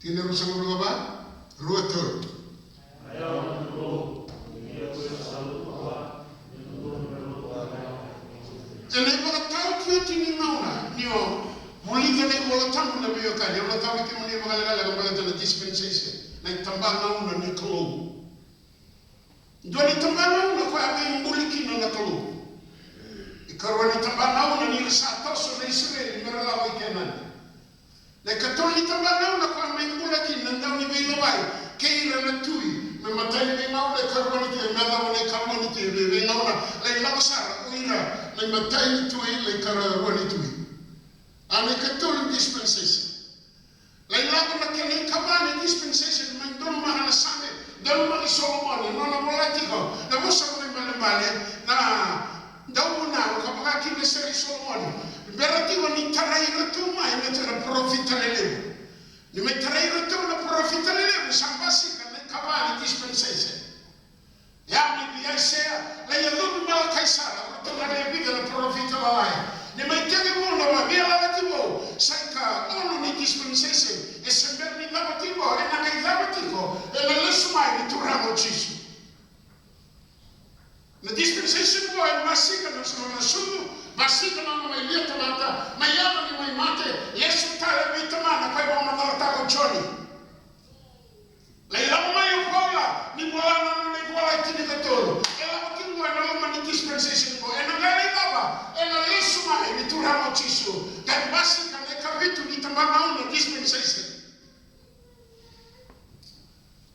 Tiene rusa ngulu ba? Ruatul. Ene ba tau tu tini mauna nio mulita ne bola tamu na biyo ka dia tau ki muni ba gala ba la dispensation na tamba mauna ni klo doni tamba mauna ko abe muliki na klo ikarwa ni tamba mauna ni sa taso na Israel mera la wa kenan na katoli tamba mauna ko abe muliki na ndau ni be lawai keira na tui me matai be mauna karwa ni te na dawa ni karwa ni te be mauna lai la sara uira le matai tu le kara wani tu ane katol dispensation le lago na kene kabane dispensation man don ma na same don ma Solomon no na molatiko na bosa ko mbale mbale na dawo na ko ba ki ne seri Solomon berati woni tarai ratu mai ne tara profita lele ni me tarai ratu na profita lele sambasi ka ne kabane dispensation ya mi dia sea la yadu ma kaisara to na ne biga na profita lai ni mai tege mo na bia la tibo sanka ono ni dispensation e sember ni la tibo e na kai la tibo e la lesu mai ni turamo chisu na dispensation bo e masika na so na sumu masika na mai lieta mata mai ya ni mai mate yesu tare vitamana kai ba na ta ko choni la ila mai ukola ni bola na ni bola tini katolo dispensation ko ena ngale baba ena Yesu mai ni turamo chisu kan basi kan ka vitu ni tambana na dispensation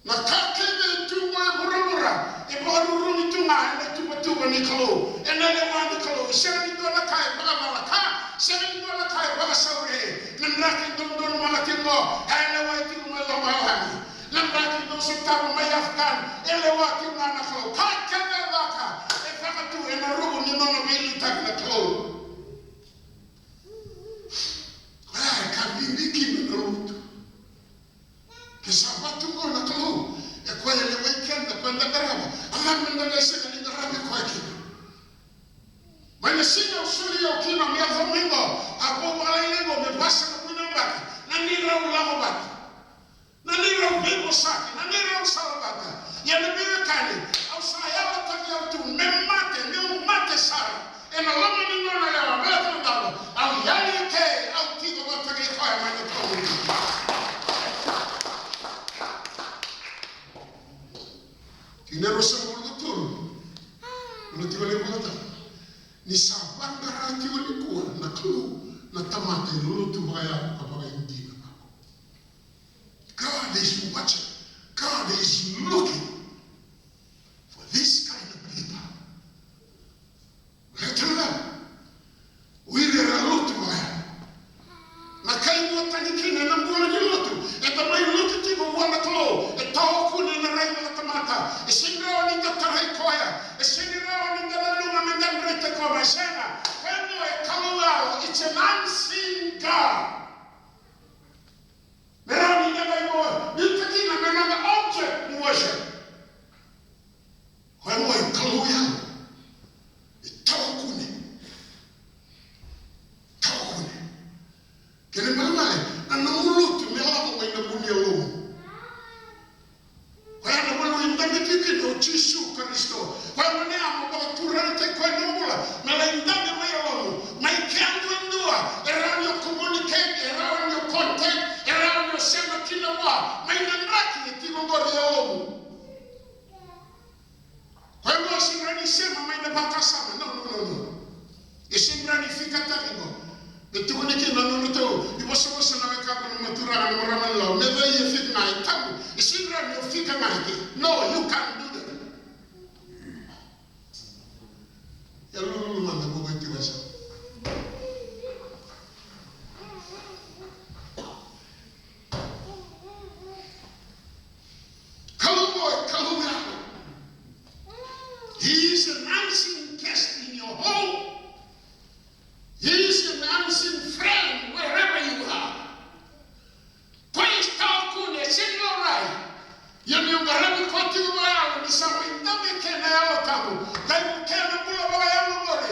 na kakebe tunga burura e boruru ni tunga ena tuba ni kalo ena le mani kalo seri dola kai bala bala ka seri dola kai bala saure nandaki don mala tingo ena wa tingo lo mahani nandaki don sutaba mai afgan ele wa tinga na kalo ka kana waka tu ena rogo ni nono beli tak na klo ka bindiki na rogo ke sabatu ko na klo e ko ele weekend ko na garaba ama na na se ni garaba ko aki mas se eu sou eu que na minha domingo a boa lei me passa no kunamba na ni ra ulamo bat na ni ra bebo saki na ni ra salabata ya ne bebe kani au saya ta ya tu memate meu mate sara e na lama ni nona ya bela tu dalo au yani ke au tigo ba ta ke kwa ma ni ko tinero sa mo tu no ti vale bota ni sa bangara ti vale ko na klu na tamate lo tu ba ya pa ba indi na God is watching. God is looking for this kind of people. Let's we are lotu maya. Na kai mo tanikina na mbola ni lotu. E tamai lotu ti mo wana klo. E tao kuni na rai na tamata. E singa ni ta tarai koya. E singa ni ta lunga na ndrete ko masena. Kano e kalua. It's an unseen God. Merani never more. You taking another object in worship. When we kaluya, tawakuni. Kene malmale, anamulu tu mela ko ina bunia lo. Kwa na mulu indamiti kino Yesu Kristo. Kwa mane amo ko turante ko namula. Mela indame mai lo. Mai kando ndua, around your communicate, around your contact, around your sema kila wa. Mai nandaki ti ngori lo. Kwa hiyo singrani sema mai na bakasama. No. Isingrani fika takigo. Betuone ke nanu to iboso na weka ko matura na maraman law never you fit my tabu isingrani you fika ngake. No, you can't do that. Yalulu manda go weti wasa. Kaluma. He is an unseen guest in your home. He is an unseen friend wherever you are. Please talk to the single right. You know, Garabi Kotu Maya, Nisam, Indami Kenao Tabu, Kaimu Kena Bula Bayamore,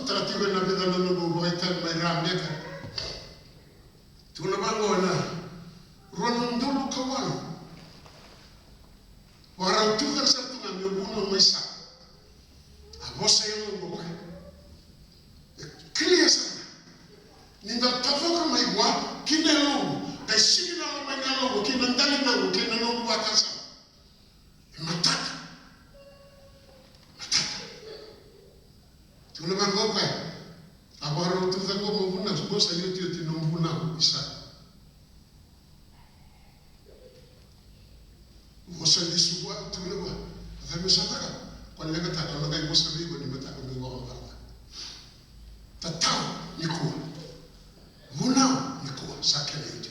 taratibu na vida na nubu baita mai rameka tuna bangona ronondolo kawal wara tuka satu ngambil bunuh maisa abosa yang membuka clear sana ninda tafoka mai wa kinelo da shina la mai ngalo kinandali na kinano wakasa matata tuna bangoka abaro tuka ko mvuna bosa yote yote no mvuna isa bosa lisubwa tulewa afanye shaka kwa lega tata na kai bosa bigo ni mataka ni wa ngala tatao nikuwa vuna nikuwa sakele yote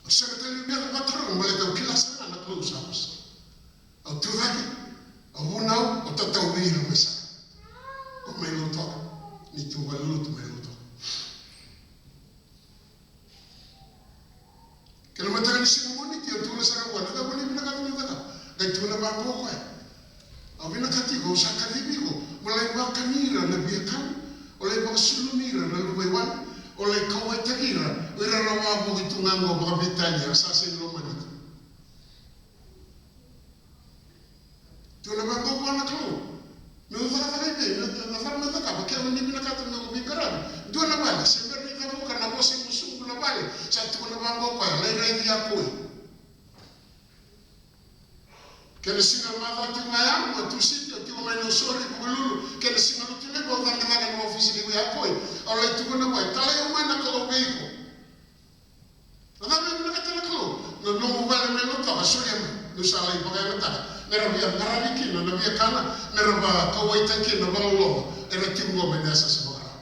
sekretari biar patron maleta kila sana na close house au tuwaki au vuna au tatao bira mesa como ele toca ni tu valuto melo toca que não mata ni sino bonito eu tu na sara wala da boni bina ka tu da da tu na ba ko au bina katigo sa kadibigo mulai ba kamira na biakan oleh ba sulumira na luwewan oleh kawai takira ira rawa bo itu ngango ba vitanya sa sen romanito tu na ba ko na ko não vai fazer bem, não vai me tocar, porque eu nem me tocar no meu caralho. Do na bala, sempre me dá boca na voz e musuco na bala. Já tu na bala boca, lembra de apoio. Que ele singa mava tu maior, mas tu sítio tu mais não sorri por lulu, que ele singa não te leva o dano na no oficina de apoio. Olha tu na bala, tá lá uma na colo veículo. Não me na catela colo, não vale me não tava sorrindo, não sala e pagar metade. Merabia marabiki na nabia kana meraba kawaita ki na balolo era tingo menesa sabara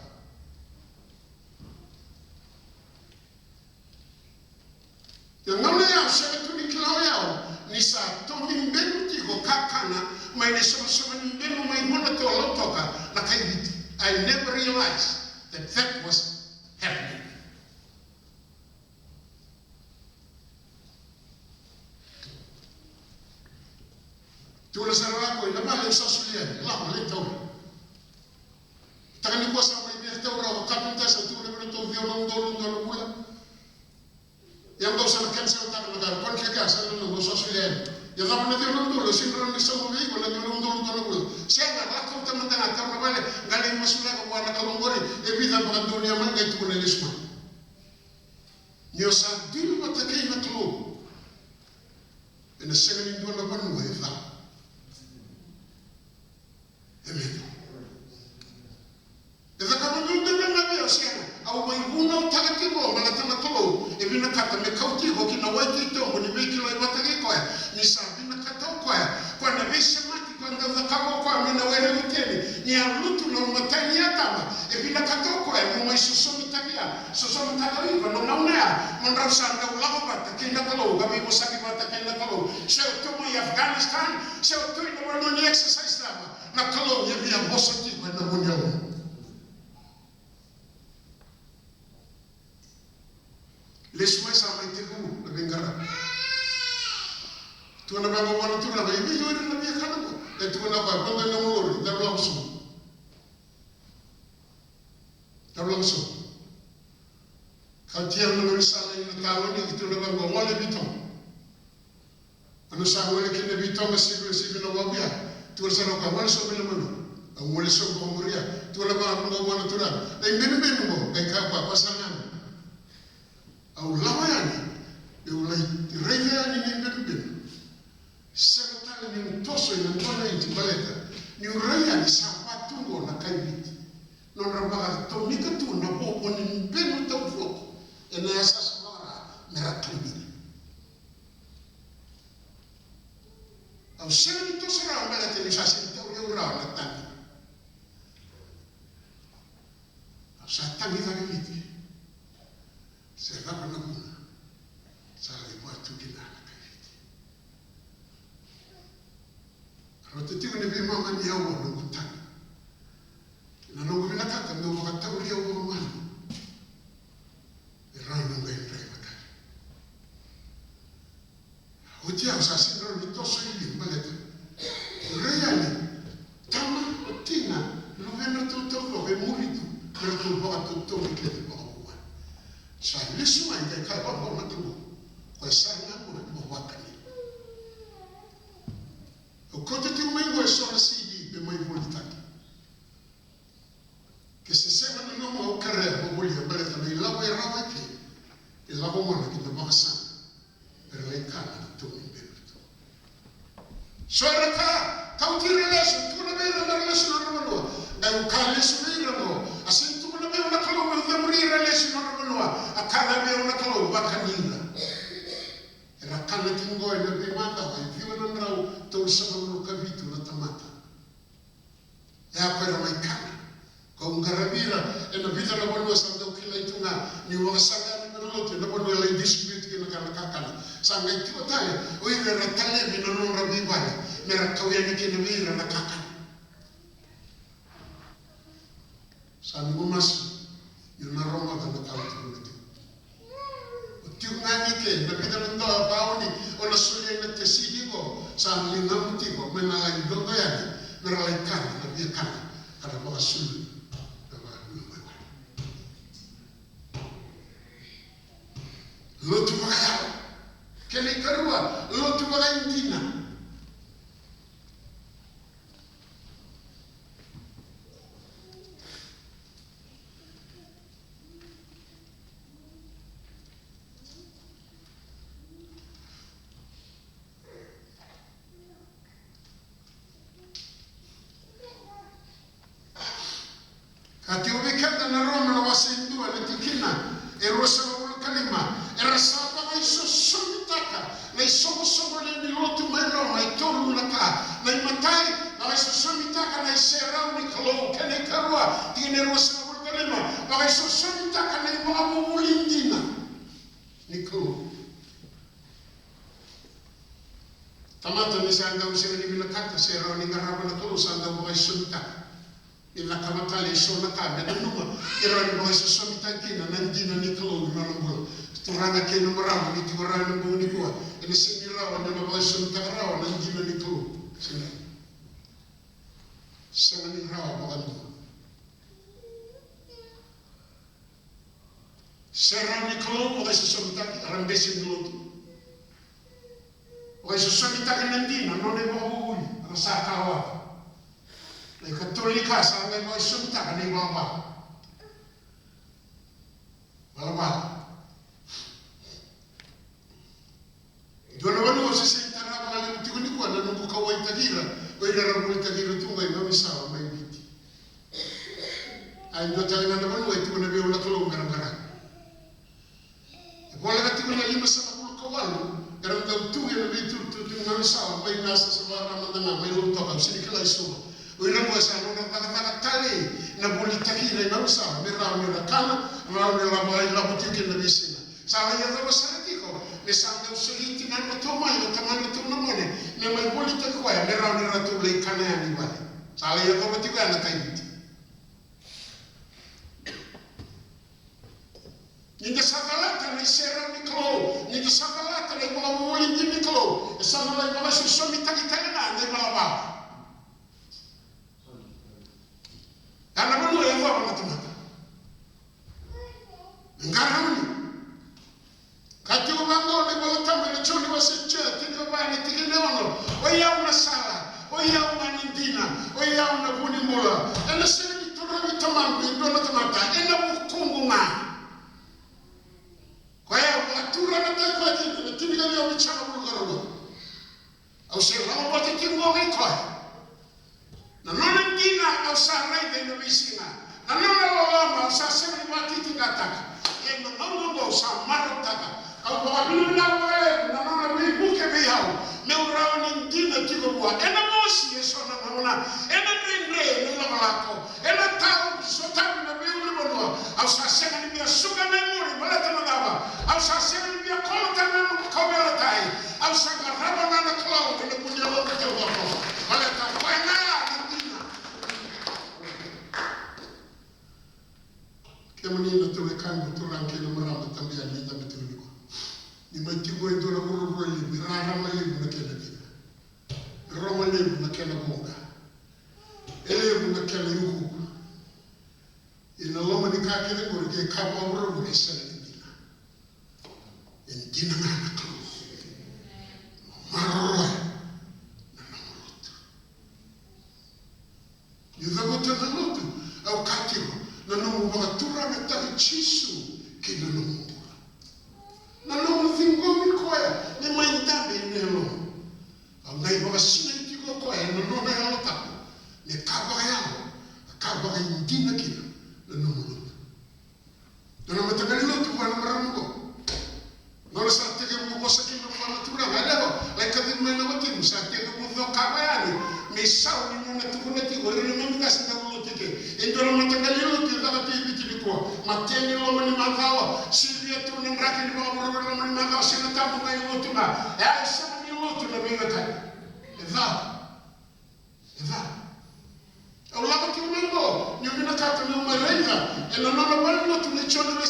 ya ngame ya sebe tu ni kilo ya ni sa to min benu ti go kakana mai ne so min benu mai mona to lo toka na kai bit. I never realized that was happening. Tu le sarà poi la male sa suliere, la male tau. Takani ko sa mai dia tau ra kapita sa tu le to vio non do bula. Yang do sa cancel ta na gar kon ke ka sa no sa suliere. Ya da na dio non do sin ron sa mo vi ko la dio non do bula. Sia na la ko ta manda na ta na vale ngali masula ko na ka ngori e vida ba dunia man ga tu le lisma. Nyo sa dil ba ta ke na klo. En second do na ban mo e fa. Amen. Eza kama nunde na bia siana au mai huna utakatifu malatana tolo e bina kata me kauti ho kina waiti to ni be kilo ibatagi ko ni sa bina kata ko kwa na be semati kwa ndaza kako kwa mina wele uteni ni alutu no matani atama e bina kata ko mo mai susomi tabia susomi tabia ko no nauna mondra sanda ulago bata kinda tolo gabi mo saki bata kinda tolo se to mo Afghanistan se to no no ni exercise tama na kalo ya bia bosati kwa na munyo lesma sama itiku na bengara tu na ba mo tu na ba ibi yo na bia kana ko e tu na ba ko na mo da blomso ka tiam no sala ni ta woni tu na ba mo le biton ano sa wole ke ne biton si no ba bia tu sa no ka wala so bele mo wole so ko moria tu na ba mo mo tu na e mbenu mo e ka pa pasana au lawani e ulai revea ni mbenu sekretari ni toso ina ntona itibaleta ni uraya ni sapatungo na kaibiti non rabaga to mikatu na popo ni mbenu tawfoko ena yasa sabara merakambiri au seni toso ra mbele te ni sasi taw ura na tangi au sa tangi za kibiti será para não sabe muito que nada acredita rote tigo ne bima mani ya wo no kutana na no bina kata no ko kata uri wo mani era no ngai ngai maka hoje a sasi no ni to so ili maleta reali tama tina no tu boka tu ke tu boka. Sa lisu mai kai kai boka tu. Ko sana mo wakani. O kote tu mai go so CD be mai voltaki. Che se sembra un uomo o carrera o voglio bere il lavoro era anche il lavoro che non va sana per le canne tu in bevuto soraka kauti relation tu na bere relation na no da un kalle sunira mo asin tu na bere na kalo mo da muri relation na no akala bere na kalo bakanina era kanne tingo e be mata vai viu na ndrau tu sa no kavitu na tamata ya kwera mai kana kau ngarabira ena vita na bono sanga ukila itunga ni wakasanga ni menolote na bono la dispute ke na kakala sanga itu tale o ina ratale ni no rabi bale mera kau ya ni ke na vira na kakala sanga umas ni na roma na kau tu o tiu ngani ke na vita na ndo baoni o na sole na tesidi ko sanga ni ngamuti ko mena la ndondo ya mera la kana na via kana kada ba sulu Lotu makaya, kene karua, lotu makaya indina. Kati ubikata na Roma na wasindua na tikina, erosa na kalima. Era sapa mai so somitaka na somo le milotu mai Roma i tolu na ka na matai na so somitaka na serau ni kalo kene karua tiene rosa na bulkalema na so somitaka na mo mulindina ni kalo tamata ni sanga usira ni bilakata serau ni garaba na kalo sanga mo somitaka ila kamatale so na ka na numa era ni so somitaka na nandina ni kalo na no turanga ke numeramu ni tiwarana mbuni kwa ene sinira wana na voice mtakara wana njina ni tu sena ni rawa bagandu sera ni klo o se somtaki rambesi ndotu o se somtaki nandina non ne mo rasa kawa le katolika sa ne mo somtaki ni baba baba Dona wanu se sentara mali mtikuni kwa na nubuka wa itagira wera rabu itagira tunga ina misawa mai biti ai ndo tali na wanu wa itukuna be una tolo ngara bola katikuna lima sama bulu kawalu garam da tu ya bitu tu na misawa mai nasa sabara mandana mai lu toka sini kala isuma wera mo sa no na tali na bulu itagira ina misawa mera na kana na la mai la butike na bisina sala ya da sarati le sanga usuliti na matoma ilo tamana tuna mone ne mai bolita kwa ya mera na ratu le kana ya ni bale sala ya ko tiga na kaiti ninga sakalata na sera ni klo ninga sakalata le mo moli ni klo e sama la ba so mi takitana na ne bala ba ana mo ya va na tamata ngara Kati ubango ni bolotama ni choni wasiche tiko bani tikine ono oya una sala oya una nindina oya una buni mbola ena sini turabi tamangu indona tamata ena mukungu nga kwa ya watura na tekwa kiti na tibika liyo michana bulgarogo au se lama bote kingo ngikoi na nona ndina au sa raide ino visina na nona lolama au sa semi wati tingataka ena nona au sa marotaka au babilu na wewe na mama mwibuke bihao me urao ni ndina tiko bua ena mosi yeso na naona ena ndre ni la malako ena tao sotabu na biulu bonwa au sasema ni bia suga memori balata na daba au sasema ni bia kota na kobela tai au sanga raba na cloud ni kunya lote kwa kwa balata kwa na ndina kemuni na tuwe kangu turanke na maramba tambia ni tametuni ni matigo ndo na buru ni rara mali na kena kina roma ni na kena bonga ele na kena yuku ina loma ni kile ngurike kama urugure sana ndina ngana klo marwa na namrut yuzagote na lotu au katiro na numubatura metari chisu kina numubura na numuzingomi koya ni maindambe nelo au ngai bakasina itiko koya na nona yalota ni kaba indina kina na numurut na matagali lotu wana maramugo no sa tege mo bosa ki no para tura galego like kadin me no mati sa tege mo do kabani me sa ni mo na tu na ti gore no me gas na mo tike indoro mo tangali lo ti da ti biti ko mateni lo mo ni makawa silvia tu na raki ni mo ro lo mo ni makawa sina ta mo ngai lo tu na ya sa ni lo tu na me ngata eva au la ko ti mo ngo ni me na ka to mo renga e no no lo tu ne chono le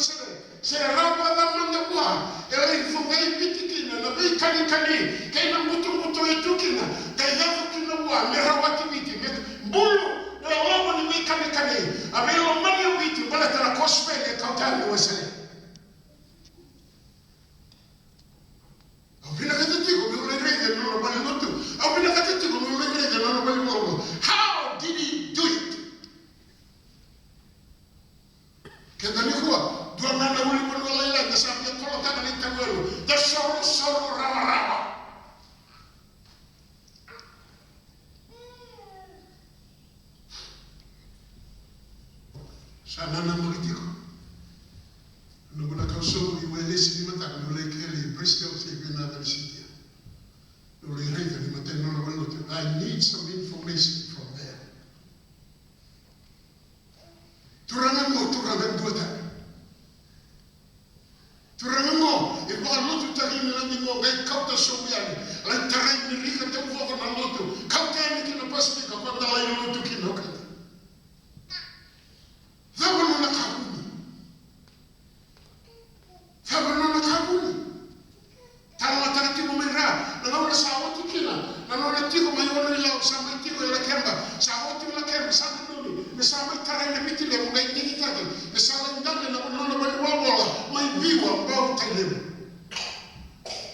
se rapa da manda kwa ele fungai bitikina na bei kani kaina mutu itukina kaiyafu kina kwa merawati biti bulu na lomo ni bei kani abelo mani biti bala tara kospele kautani wasele abina katitigo mi ulege no bali notu abina katitigo mi ulege no bali mo how did he do it kedani kwa Dona na uli pun wala ila dasar dia kalau tak ada tanggal dasar rawa sana na politiko nuguna kauso iwele sidi mata nule keli Bristol sidi na dalisitia nule rega ni mata no wala I need some information from there turangan dua Turango, e va lotu tagi nani mo gai kauta sobiani, la tarai ni rika te uvo na lotu, kauta ni kina pasifika kwa la lotu kina kata. Thabo na kabuni. Tala taratibu mera, na naona sawatu kina, na naona tiko mayono ila usama tiko ila kemba, sawatu ila kemba sana nuni, na sama tarai na mitile mo gai nini tagi, na sama ndane na naona bali wala mai viwa ambao talemu.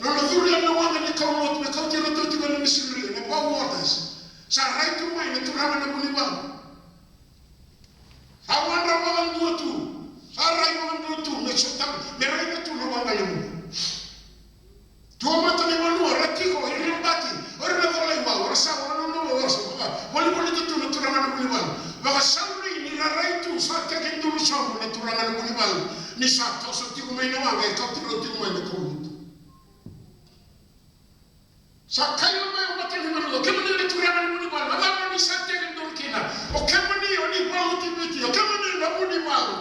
Na nadhuri ya mwanga ni kaunot na kauti roto tigo na misiri na bao waters. Sa right to mine to rama na bunibang. Sa wanda mga nduotu. Sa right mga nduotu na sotam meray na tu na wanga limu. Tuwa mata ni manua ratiko irimbati. Ori na dhola ima ora sa ora no ora sa wali wali tu na tu rama na bunibang. Baka sauri ni na right to sa teke nduru samu na tu rama na bunibang. Ni sa toso tigo may na wanga kauti roto tigo may na kaunot. Sa kayo may umatali manulo, kemani ni turana muni malo, nagama ni sa tege ndurkina, o kemani oni balu tibiti, o kemani na muni malo.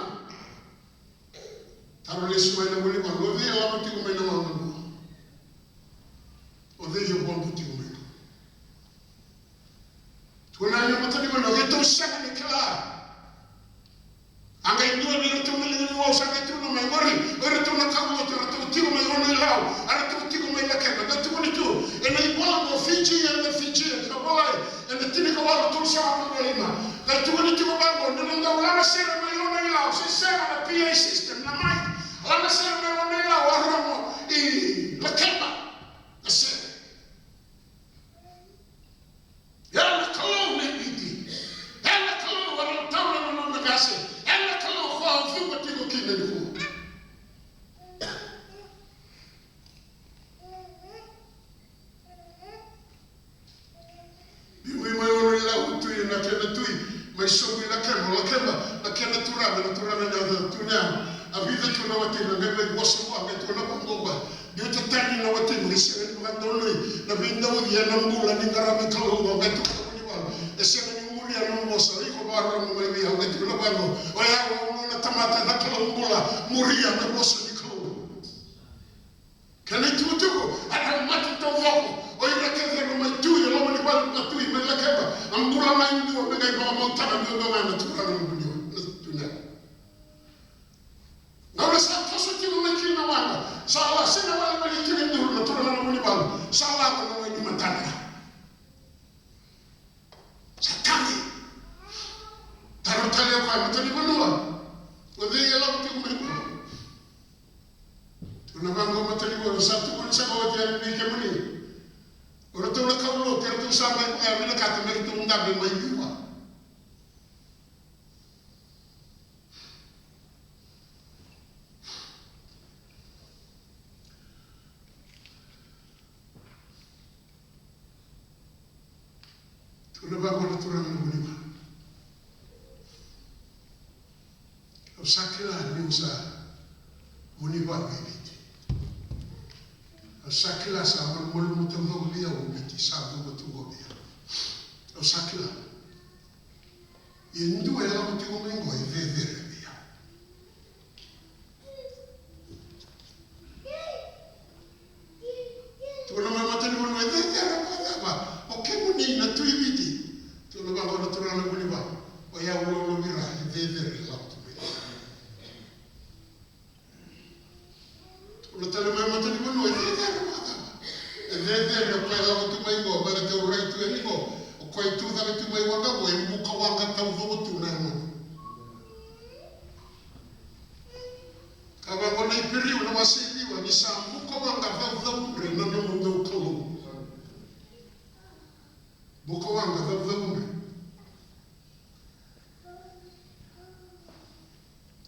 Taro lesu may na muni malo, o vile lama tigo may na malo. O vile yung bongo tigo may na. Tuna yung matali malo, ito siya ni kila. Ang indua ni ito malingan mo sa ito na may mori, ito na kawo, ito tigo may ono ilaw, ito tigo may lakena, ito mo nito. E nei buoni Fiji e le Fiji e poi e ne tieni che vuole tu siamo prima la tua ne tu banco non la sera ma io non la se sera la PA system la mai la sera ma non la waramo e la kemba la sera ya la colonna viti e la colonna non tavolo non da casa e la colonna qua fu ma ti lo chiede di fu na kena tui mai sobu la kena turaba na tunya avida tuna wati na ngebe wosu wa ngetu na bongoba dio tatani na wati ngisere ni mandoloi na binda wudi ya nambula ni ngarami kalu wa ngetu ni wa esema ni muri ya nombo so iko baro mo mai ya ngetu na bano oya wa na tamata na kalu ngula muri ya na wosu ni kalu kana tutuko ana matu to voko oira keze no mai tu ya lomo ni kwa na tu me la keba ambula mai ndio bengai ba mo tana ndio ndo na tu kana ndio tuna na wala sa toso ti no mai na wanga sala sina wala mai ti ndio na tu na mo ni ba sala ko no ni matana sakani tarotale kwa mtani banua wadhi yang bikin muni. Orang tu nak kau lo, terus sampai bila kata mereka tu undang dia main dua. Tu lepas kau tu orang muni mah. Sakila ni usah muni buat begini. Sakila sama mulu mutong dia ubiti sabu betul dia. Sakila. Indu ela mutong mengo eveve dia. Tu nama mata ni mulu eveve apa? Oke muni na tu ibiti. Tu nama kau tu orang muni buat. Oh ya ulo bira eveve lah. Lo talo mai mata ni bono e lo pela tu mai go para te urai tu ni go o koi tu da tu mai wanga go e buka wanga tau vo tu na mo ka ba bona i piri una wasi ni wa ni sa buka wanga va re na no mundo ko buka wanga va re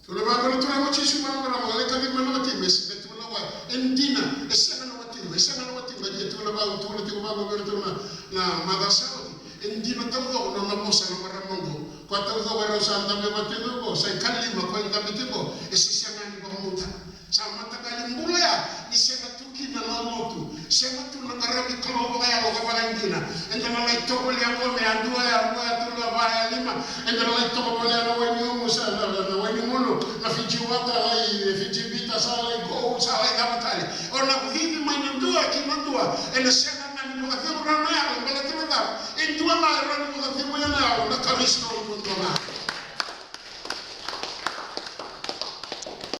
tu le va con tu na mo ci su ma na mo le ka di ma no ti mes Endina, esana na wati ngaji tu la ba tu la tu ba ba tu na madasa endina tawo na mosa na maramongo kwa tawo wa santa me batego go sai kalima kwa ndabitego esisiana ni ba muta sama takali mbulea ni sema tuki na motu sema tu na karabi kalo ba ya go ba endina endina la toko le ngo me andua ya mo tu la ba ya lima endina la toko le na weni musa na weni muno na fijiwata la fijibita sala go sala kamatali ona vivi mainandua kinandua ena sema na ni mukathimu rana ya mbele tena endua ma rana mukathimu ya na karisto ndona